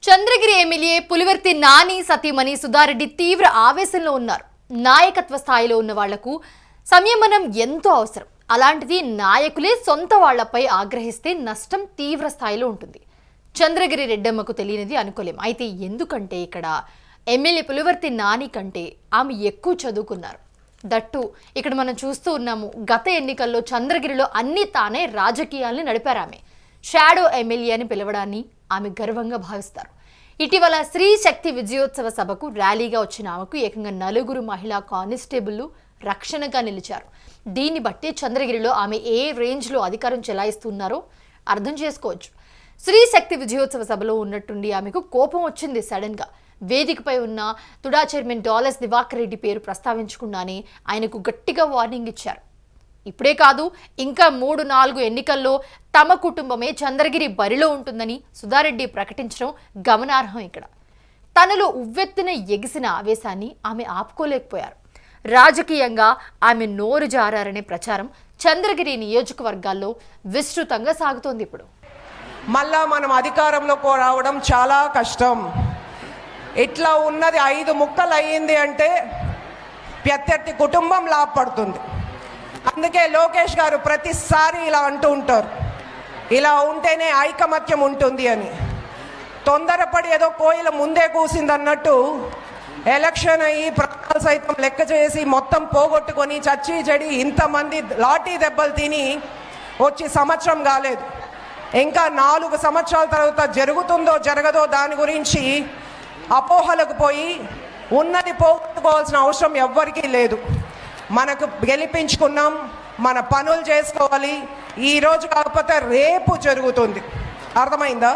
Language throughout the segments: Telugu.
చంద్రగిరి ఎమ్మెల్యే పులివర్తి నాని సతీమణి సుధారెడ్డి తీవ్ర ఆవేశంలో ఉన్నారు. నాయకత్వ స్థాయిలో ఉన్న వాళ్లకు సంయమనం ఎంతో అవసరం. అలాంటిది నాయకులే సొంత వాళ్లపై ఆగ్రహిస్తే నష్టం తీవ్ర స్థాయిలో ఉంటుంది. చంద్రగిరి రెడ్డమ్మకు తెలియనిది అనుకోలేం. అయితే ఎందుకంటే ఇక్కడ ఎమ్మెల్యే పులివర్తి నాని కంటే ఆమె ఎక్కువ చదువుకున్నారు. దట్టు ఇక్కడ మనం చూస్తూ ఉన్నాము. గత ఎన్నికల్లో చంద్రగిరిలో అన్ని తానే రాజకీయాల్ని నడిపారు. ఆమె షాడో ఎమ్మెల్యే అని పిలవడాన్ని ఆమె గర్వంగా భావిస్తారు. ఇటీవల స్త్రీ శక్తి విజయోత్సవ సభకు ర్యాలీగా వచ్చిన ఆమెకు ఏకంగా 4 మహిళా కానిస్టేబుళ్లు రక్షణగా నిలిచారు. దీన్ని బట్టి చంద్రగిరిలో ఆమె ఏ రేంజ్లో అధికారం చెలాయిస్తున్నారో అర్థం చేసుకోవచ్చు. స్త్రీ శక్తి విజయోత్సవ సభలో ఉన్నట్టుండి ఆమెకు కోపం వచ్చింది. సడన్గా వేదికపై ఉన్న తుడా చైర్మన్ డాలర్స్ దివాకర్ రెడ్డి పేరు ప్రస్తావించకుండానే ఆయనకు గట్టిగా వార్నింగ్ ఇచ్చారు. ఇప్పుడే కాదు, ఇంకా 3-4 ఎన్నికల్లో తమ కుటుంబమే చంద్రగిరి బరిలో ఉంటుందని సుధారెడ్డి ప్రకటించడం గమనార్హం. ఇక్కడ తనలో ఉవ్వెత్తున ఎగిసిన ఆవేశాన్ని ఆమె ఆపుకోలేకపోయారు. రాజకీయంగా ఆమె నోరు జారారనే ప్రచారం చంద్రగిరి నియోజకవర్గాల్లో విస్తృతంగా సాగుతోంది. ఇప్పుడు మళ్ళా మనం అధికారంలోకి రావడం చాలా కష్టం. ఇట్లా ఉన్నది 5 ముక్కలు అయ్యింది అంటే ప్రత్యర్థి కుటుంబం లాభపడుతుంది. అందుకే లోకేష్ గారు ప్రతిసారి ఇలా అంటూ ఉంటారు, ఇలా ఉంటేనే ఐకమత్యం ఉంటుంది అని. తొందరపడి ఏదో కోయిల ముందే కూసింది అన్నట్టు ఎలక్షన్ అయ్యి ప్రాణాలు సైతం లెక్క చేసి మొత్తం పోగొట్టుకొని చచ్చి చెడి ఇంతమంది లాఠీ దెబ్బలు తిని వచ్చి సంవత్సరం కాలేదు. ఇంకా 4 సంవత్సరాల తర్వాత జరుగుతుందో జరగదో దాని గురించి అపోహలకు పోయి ఉన్నది పోగొట్టుకోవాల్సిన అవసరం ఎవ్వరికీ లేదు. మనకు గెలిపించుకున్నాం, మన పనులు చేసుకోవాలి. ఈరోజు కాకపోతే రేపు జరుగుతుంది. అర్థమైందా?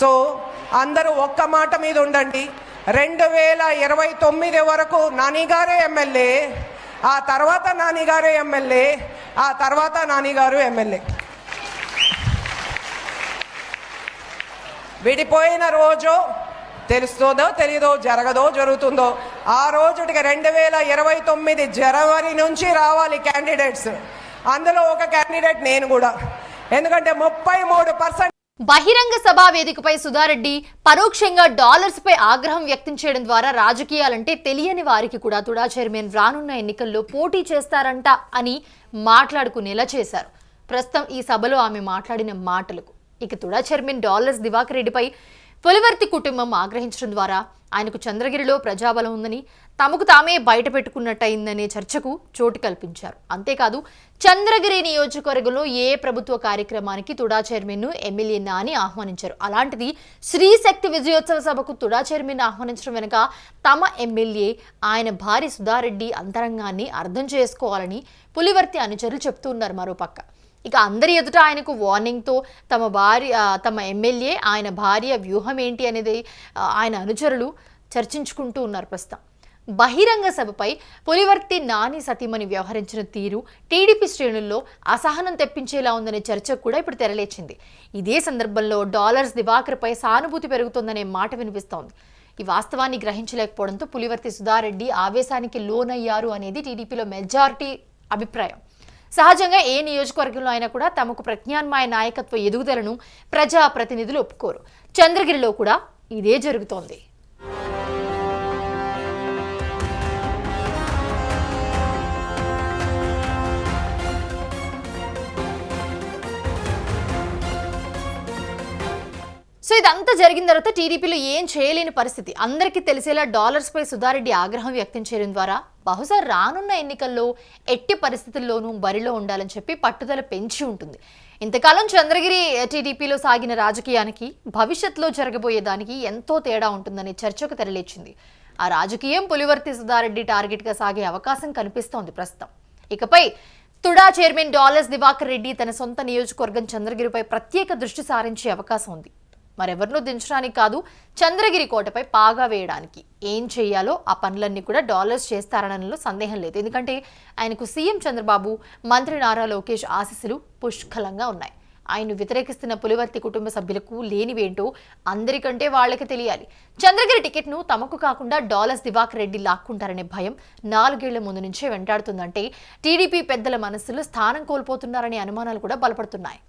సో అందరూ ఒక్క మాట మీద ఉండండి. 2029 వరకు నానిగారే ఎమ్మెల్యే, ఆ తర్వాత నానిగారే ఎమ్మెల్యే, ఆ తర్వాత నానిగారు ఎమ్మెల్యే. విడిపోయిన రోజు తెలుస్తుందో తెలీదో, జరగదో జరుగుతుందో, ఆ రోజుటికి 2029 జనవరి నుంచి రావాలి క్యాండిడేట్స్. అందులో ఒక క్యాండిడేట్ నేను కూడా. ఎందుకంటే 33% బహిరంగ సభా వేదికపై సుధారెడ్డి పరోక్షంగా డాలర్స్ పై ఆగ్రహం వ్యక్తం చేయడం ద్వారా రాజకీయాలంటే తెలియని వారికి కూడా తుడా చైర్మన్ రానున్న ఎన్నికల్లో పోటీ చేస్తారంట అని మాట్లాడుకునేలా చేశారు. ప్రస్తుతం ఈ సభలో ఆమె మాట్లాడిన మాటలకు ఇక తుడా చైర్మన్ డాలర్స్ దివాకర్ రెడ్డిపై పులివర్తి కుటుంబం ఆగ్రహించడం ద్వారా ఆయనకు చంద్రగిరిలో ప్రజాబలం ఉందని, తమకు తామే బయట పెట్టుకున్నట్టయిందనే చర్చకు చోటు కల్పించారు. అంతేకాదు చంద్రగిరి నియోజకవర్గంలో ఏ ప్రభుత్వ కార్యక్రమానికి తుడా చైర్మన్ ఎమ్మెల్యే నాని ఆహ్వానించారు. అలాంటిది స్త్రీ శక్తి విజయోత్సవ సభకు తుడా చైర్మన్ ఆహ్వానించడం వెనుక తమ ఎమ్మెల్యే ఆయన భార్య సుధారెడ్డి అంతరంగాన్ని అర్థం చేసుకోవాలని పులివర్తి అనుచరులు చెప్తున్నారు. మరోపక్క ఇక అందరి ఎదుట ఆయనకు వార్నింగ్తో తమ ఎమ్మెల్యే ఆయన భార్య వ్యూహం ఏంటి అనేది ఆయన అనుచరులు చర్చించుకుంటూ ఉన్నారు. ప్రస్తుతం బహిరంగ సభపై పులివర్తి నాని సతీమణి వ్యవహరించిన తీరు టీడీపీ శ్రేణుల్లో అసహనం తెప్పించేలా ఉందనే చర్చ కూడా ఇప్పుడు తెరలేచింది. ఇదే సందర్భంలో డాలర్స్ దివాకర్పై సానుభూతి పెరుగుతోందనే మాట వినిపిస్తోంది. ఈ వాస్తవాన్ని గ్రహించలేకపోవడంతో పులివర్తి సుధారెడ్డి ఆవేశానికి లోనయ్యారు అనేది టీడీపీలో మెజారిటీ అభిప్రాయం. సహజంగా ఏ నియోజకవర్గంలో అయినా కూడా తమకు ప్రజ్ఞాన్మాయ నాయకత్వ ఎదుగుదలను ప్రజాప్రతినిధులు ఒప్పుకోరు. చంద్రగిరిలో కూడా ఇదే జరుగుతోంది. సో ఇదంతా జరిగిన తర్వాత టీడీపీలో ఏం చేయలేని పరిస్థితి. అందరికీ తెలిసేలా డాలర్స్ పై సుధారెడ్డి ఆగ్రహం వ్యక్తం చేయడం ద్వారా బహుశా రానున్న ఎన్నికల్లో ఎట్టి పరిస్థితుల్లోనూ బరిలో ఉండాలని చెప్పి పట్టుదల పెంచి ఉంటుంది. ఇంతకాలం చంద్రగిరి టీడీపీలో సాగిన రాజకీయానికి భవిష్యత్తులో జరగబోయేదానికి ఎంతో తేడా ఉంటుందనే చర్చకు తెరలేచింది. ఆ రాజకీయం పులివర్తి సుధారెడ్డి టార్గెట్గా సాగే అవకాశం కనిపిస్తోంది ప్రస్తుతం. ఇకపై తుడా చైర్మన్ డాలర్స్ దివాకర్ రెడ్డి తన సొంత నియోజకవర్గం చంద్రగిరిపై ప్రత్యేక దృష్టి సారించే అవకాశం ఉంది. మరెవరినూ దించడానికి కాదు, చంద్రగిరి కోటపై పాగా వేయడానికి ఏం చేయాలో ఆ పనులన్నీ కూడా డాలర్స్ చేస్తారనలో సందేహం లేదు. ఎందుకంటే ఆయనకు సీఎం చంద్రబాబు, మంత్రి నారా లోకేష్ ఆశీస్సులు పుష్కలంగా ఉన్నాయి. ఆయన్ను వ్యతిరేకిస్తున్న పులివర్తి కుటుంబ సభ్యులకు లేనివేంటో అందరికంటే వాళ్ళకి తెలియాలి. చంద్రగిరి టికెట్ను తమకు కాకుండా డాలర్స్ దివాకర్ రెడ్డి లాక్కుంటారనే భయం 4 ఏళ్ల ముందు నుంచే వెంటాడుతుందంటే టీడీపీ పెద్దల మనస్సులో స్థానం కోల్పోతున్నారనే అనుమానాలు కూడా బలపడుతున్నాయి.